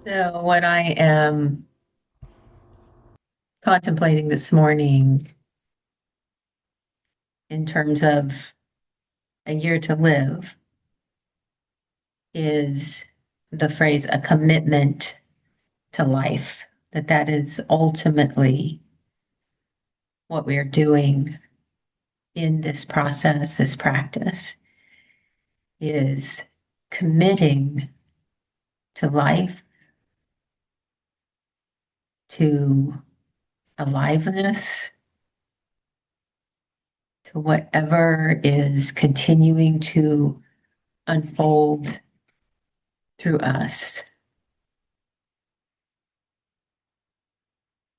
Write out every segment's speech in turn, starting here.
So, what I am contemplating this morning in terms of a year to live is the phrase a commitment to life, that is ultimately what we are doing in this process, this practice is committing to life, to aliveness, to whatever is continuing to unfold through us.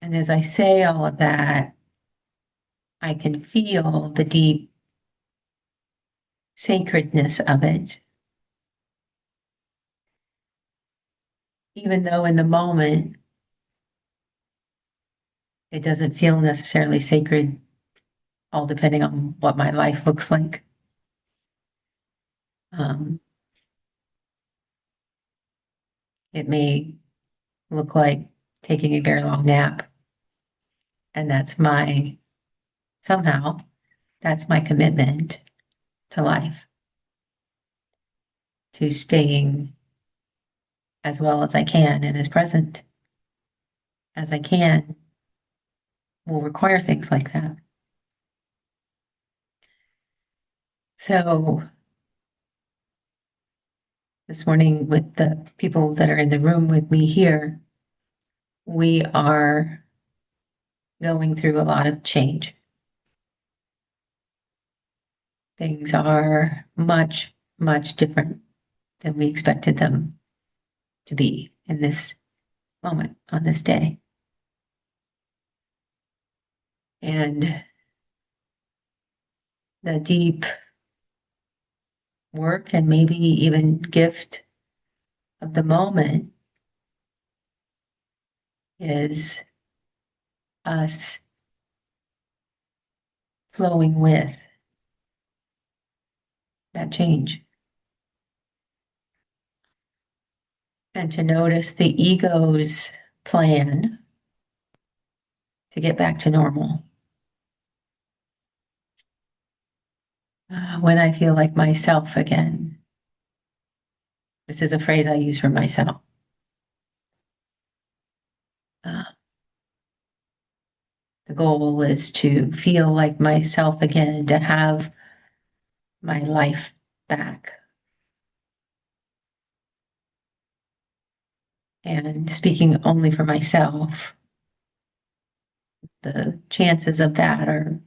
And as I say all of that, I can feel the deep sacredness of it, even though in the moment it doesn't feel necessarily sacred, all depending on what my life looks like. Um, it may look like taking a very long nap, and somehow, that's my commitment to life, to staying as well as I can and as present as I can will require things like that. So this morning, with the people that are in the room with me here, we are going through a lot of change. Things are much, much different than we expected them to be in this moment, on this day. And the deep work and maybe even gift of the moment is us flowing with that change. And to notice the ego's plan to get back to normal. When I feel like myself again. This is a phrase I use for myself. Uh, the goal is to feel like myself again, to have my life back. And speaking only for myself, the chances of that are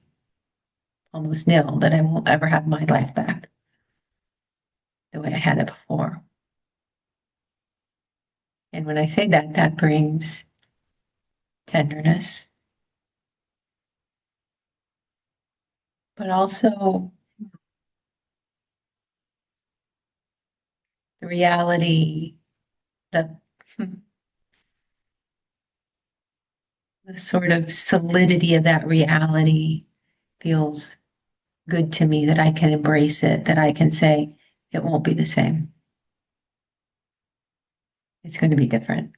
almost nil, that I won't ever have my life back the way I had it before. And when I say that, that brings tenderness, but also the reality, the, the sort of solidity of that reality feels good to me, that I can embrace it, that I can say it won't be the same. It's going to be different.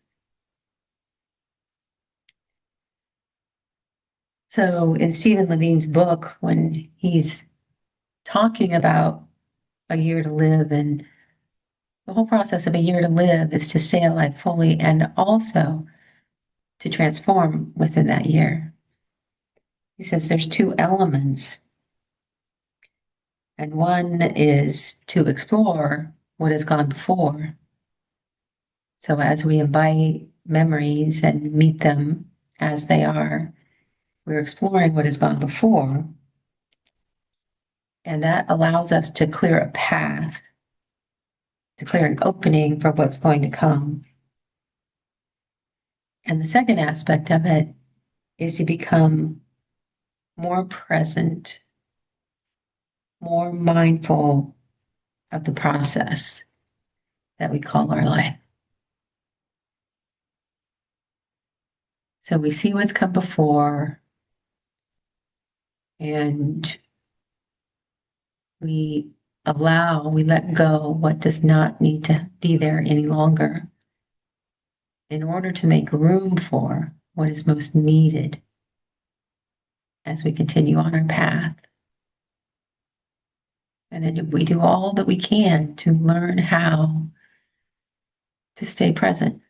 So in Stephen Levine's book, when he's talking about a year to live, and the whole process of a year to live is to stay alive fully and also to transform within that year. He says there's two elements, and one is to explore what has gone before. So as we invite memories and meet them as they are, we're exploring what has gone before. And that allows us to clear a path, to clear an opening for what's going to come. And the second aspect of it is to become more present, more mindful of the process that we call our life. So we see what's come before, and we we let go what does not need to be there any longer. in order to make room for what is most needed as we continue on our path. And then we do all that we can to learn how to stay present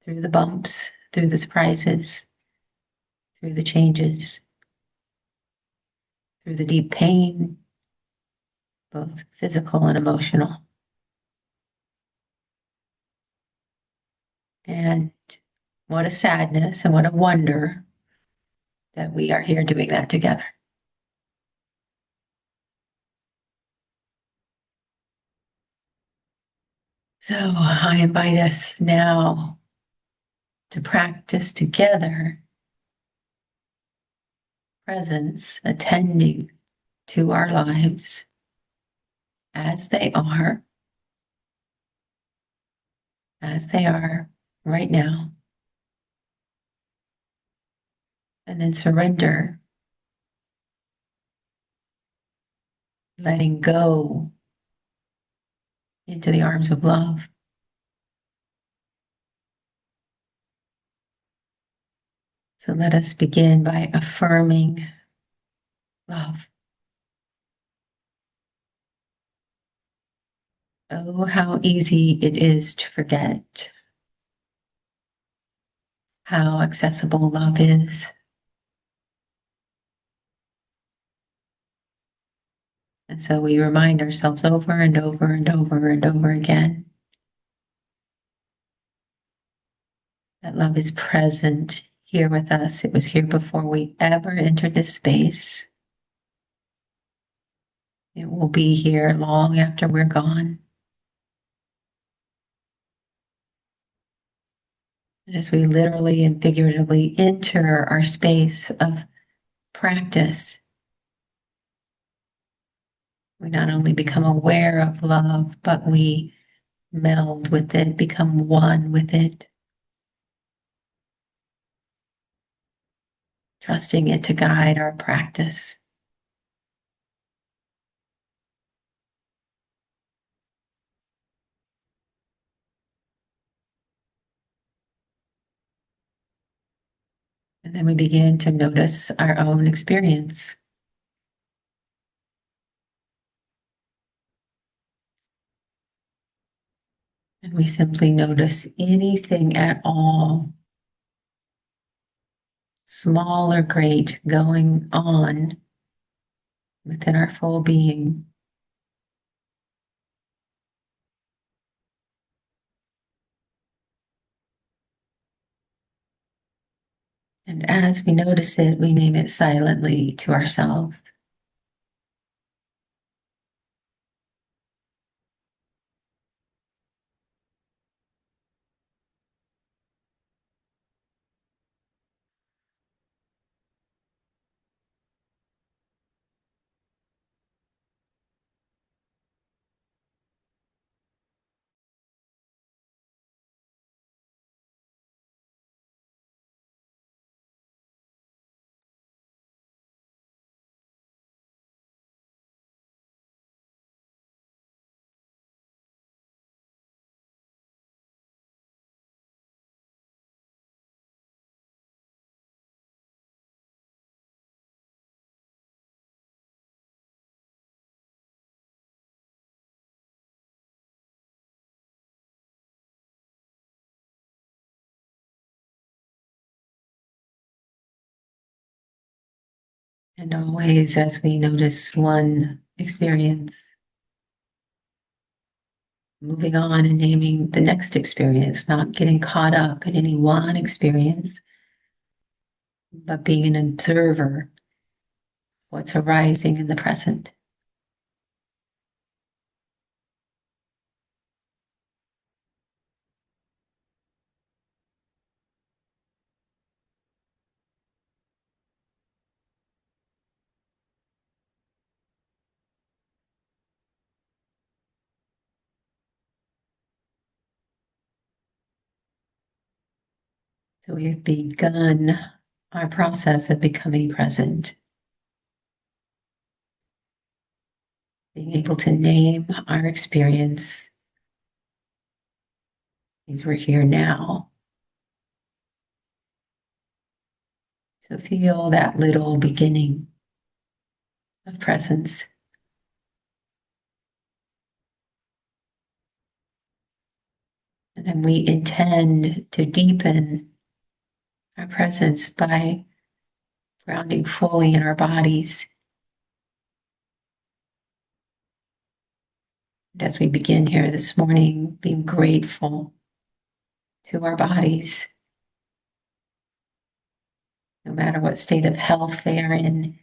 through the bumps, through the surprises, through the changes, through the deep pain, both physical and emotional. And what a sadness and what a wonder that we are here doing that together. So I invite us now to practice together presence, attending to our lives as they are right now, and then surrender, letting go into the arms of love. So let us begin by affirming love. Oh, how easy it is to forget how accessible love is. And so we remind ourselves over and over and over and over again that love is present here with us. It was here before we ever entered this space. It will be here long after we're gone. And as we literally and figuratively enter our space of practice, we not only become aware of love, but we meld with it, become one with it, trusting it to guide our practice. And then we begin to notice our own experience. And we simply notice anything at all, small or great, going on within our full being. And as we notice it, we name it silently to ourselves. And always, as we notice one experience, moving on and naming the next experience, not getting caught up in any one experience, but being an observer, what's arising in the present. So we've begun our process of becoming present, being able to name our experience, Means we're here now. So feel that little beginning of presence. And then we intend to deepen our presence by grounding fully in our bodies. And as we begin here this morning, being grateful to our bodies, no matter what state of health they are in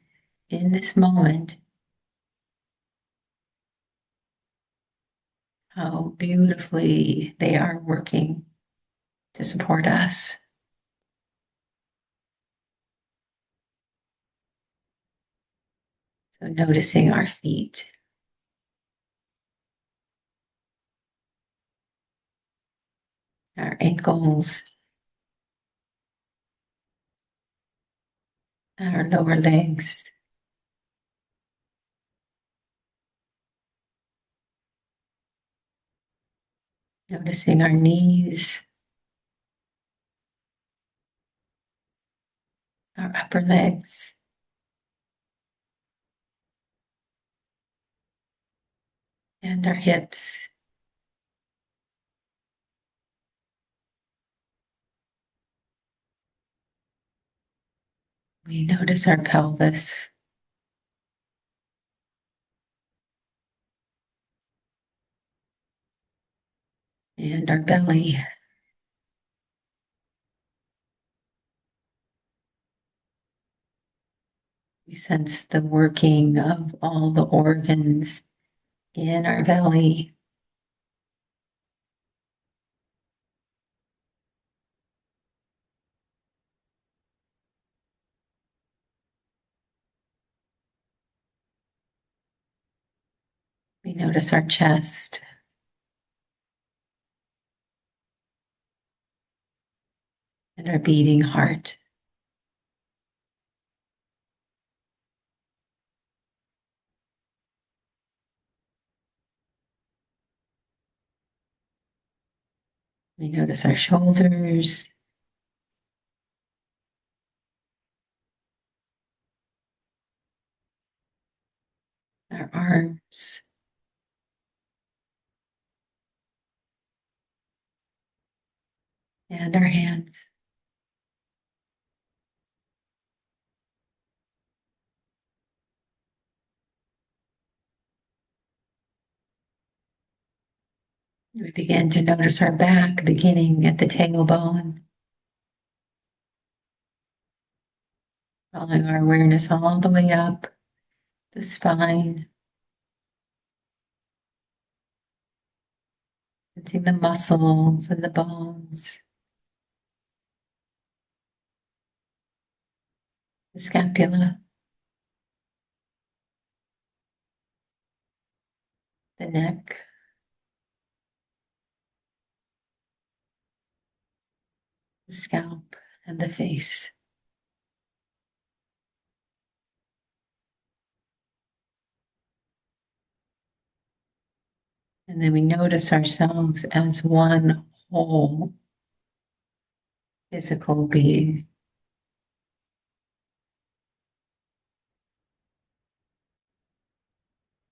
this moment, how beautifully they are working to support us. So noticing our feet, our ankles, our lower legs, noticing our knees, our upper legs, and our hips. We notice our pelvis, and our belly. We sense the working of all the organs in our belly. We notice our chest, and our beating heart. We notice our shoulders, our arms, and our hands. We begin to notice our back beginning at the tailbone, following our awareness all the way up the spine, sensing the muscles and the bones, the scapula, the neck, the scalp, and the face. And then we notice ourselves as one whole physical being.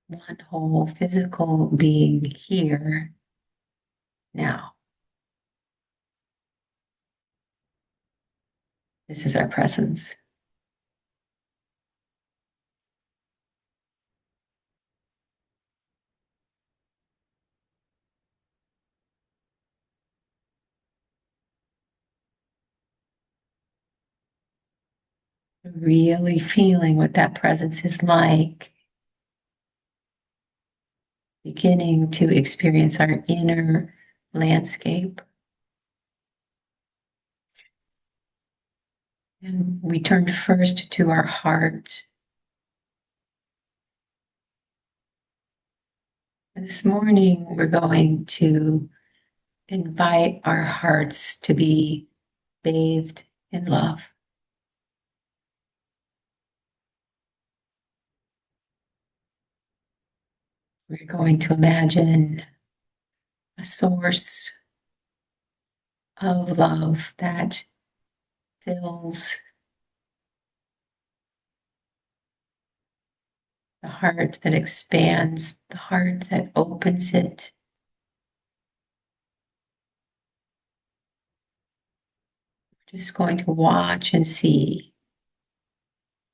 One whole physical being here now. This is our presence. Really feeling what that presence is like, beginning to experience our inner landscape. And we turn first to our heart. And this morning, we're going to invite our hearts to be bathed in love. We're going to imagine a source of love that fills the heart, that expands the heart, that opens it. We're just going to watch and see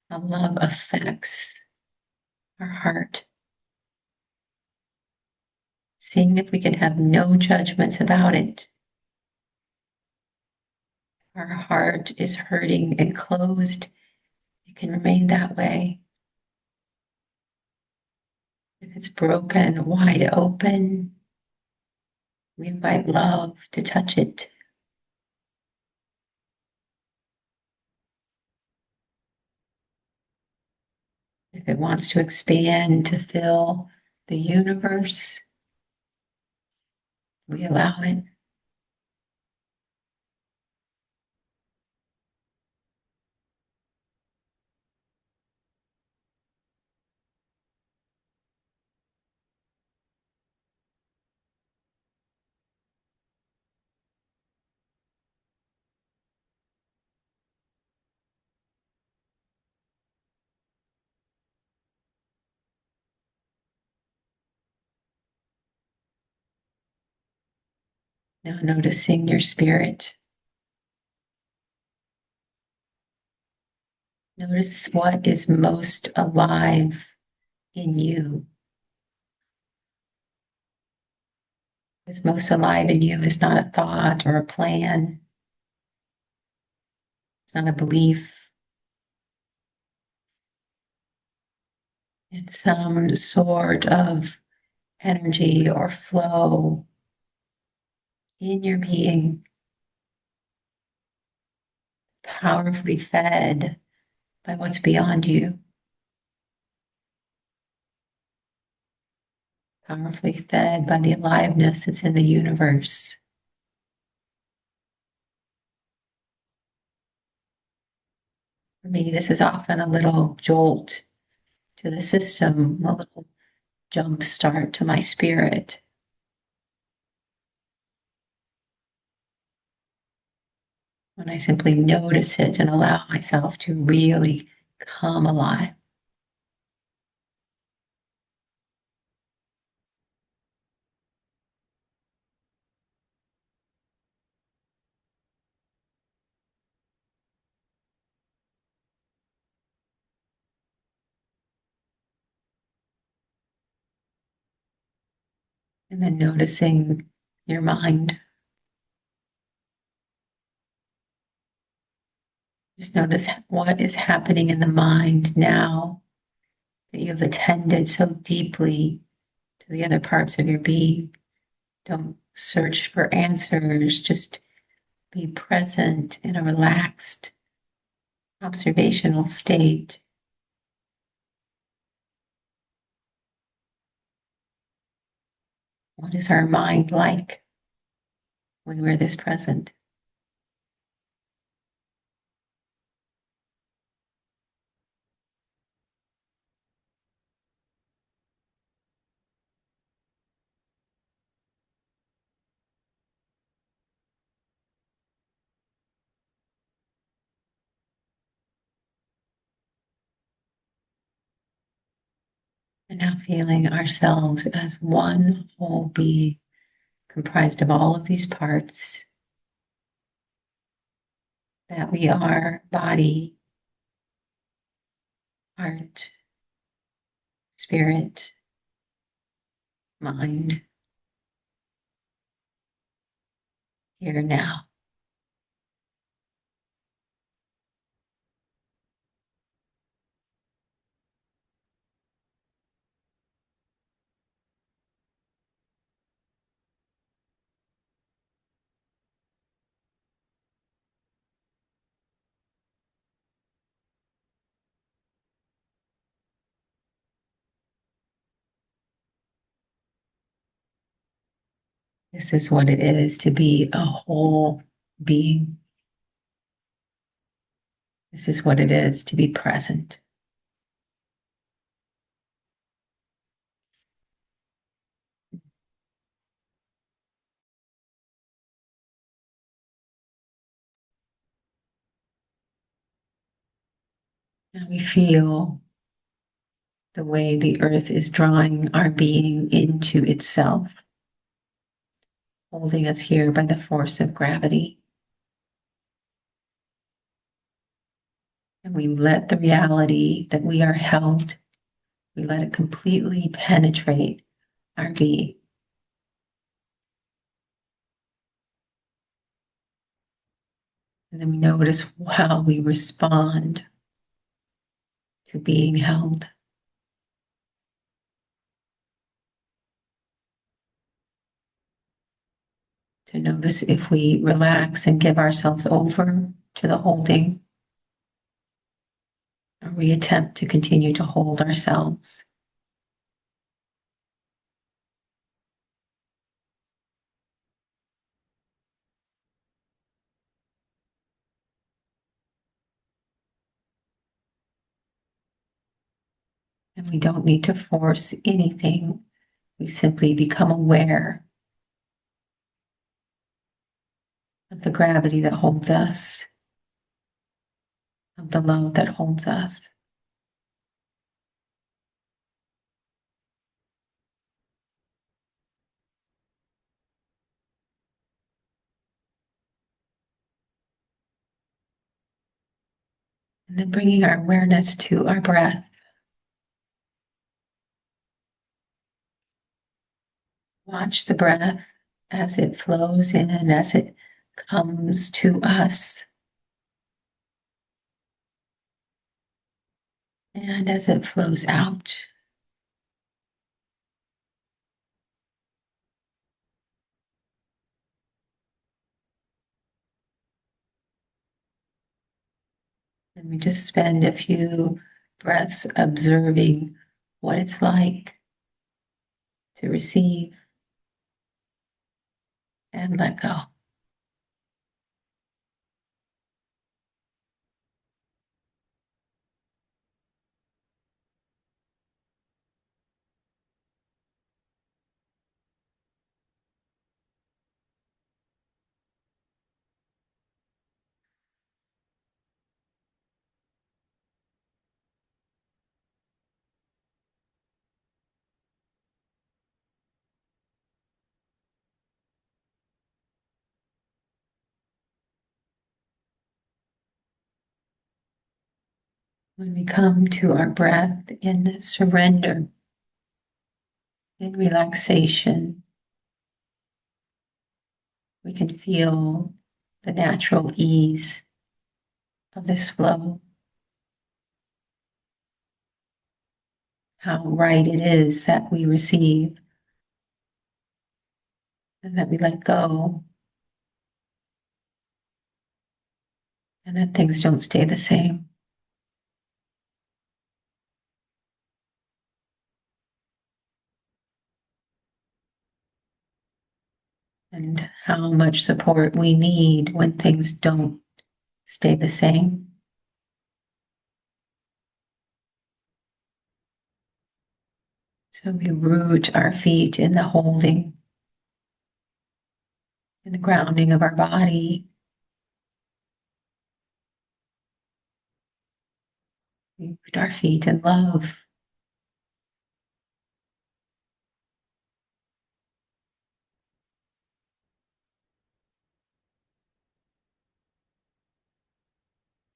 how love affects our heart. Seeing if we can have no judgments about it. Our heart is hurting and closed. It can remain that way. If it's broken, wide open, we invite love to touch it. If it wants to expand to fill the universe, we allow it. Now noticing your spirit. Notice what is most alive in you. What's most alive in you is not a thought or a plan. It's not a belief. It's some sort of energy or flow in your being, powerfully fed by what's beyond you, powerfully fed by the aliveness that's in the universe. For me, this is often a little jolt to the system, a little jump start to my spirit. When I simply notice it and allow myself to really come alive. And then noticing your mind. Just notice what is happening in the mind now that you've attended so deeply to the other parts of your being. Don't search for answers, just be present in a relaxed observational state. What is our mind like when we're this present? And now feeling ourselves as one whole being comprised of all of these parts, that we are body, heart, spirit, mind, here now. This is what it is to be a whole being. This is what it is to be present. And we feel the way the earth is drawing our being into itself, holding us here by the force of gravity. And we let the reality that we are held, we let it completely penetrate our being. And then we notice how we respond to being held. To notice if we relax and give ourselves over to the holding, or we attempt to continue to hold ourselves. And we don't need to force anything. We simply become aware of the gravity that holds us, of the love that holds us. And then bringing our awareness to our breath. Watch the breath as it flows in, as it comes to us, and as it flows out. And we just spend a few breaths observing what it's like to receive and let go. When we come to our breath in surrender, in relaxation, we can feel the natural ease of this flow, how right it is that we receive and that we let go, and that things don't stay the same. And how much support we need when things don't stay the same. So we root our feet in the holding, in the grounding of our body. We root our feet in love.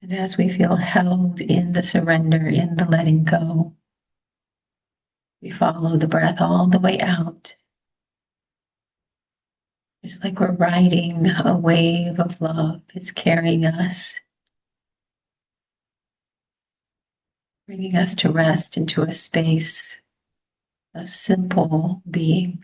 And as we feel held in the surrender, in the letting go, we follow the breath all the way out. It's like we're riding a wave of love. It's carrying us, bringing us to rest into a space of simple being.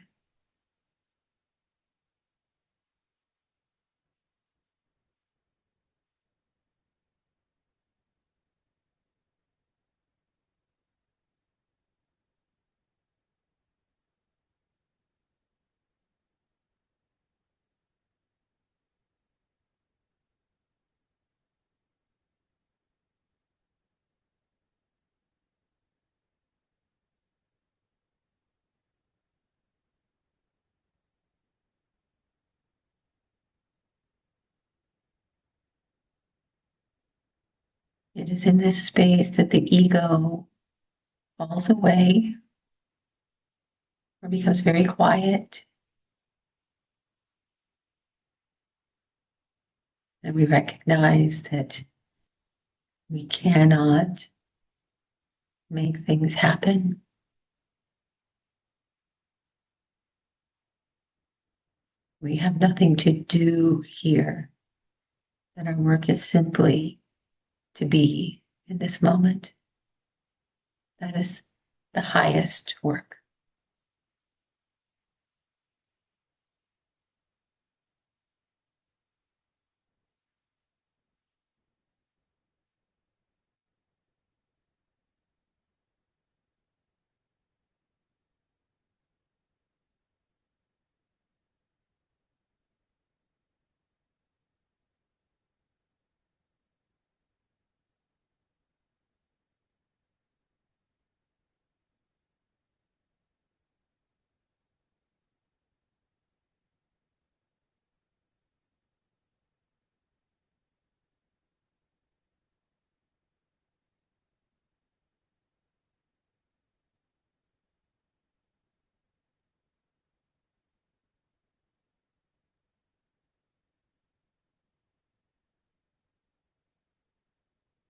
It is in this space that the ego falls away or becomes very quiet. And we recognize that we cannot make things happen. We have nothing to do here. That our work is simply to be in this moment. That is the highest work.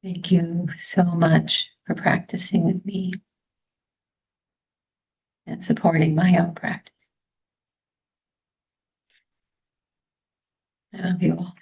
Thank you so much for practicing with me and supporting my own practice. I love you all.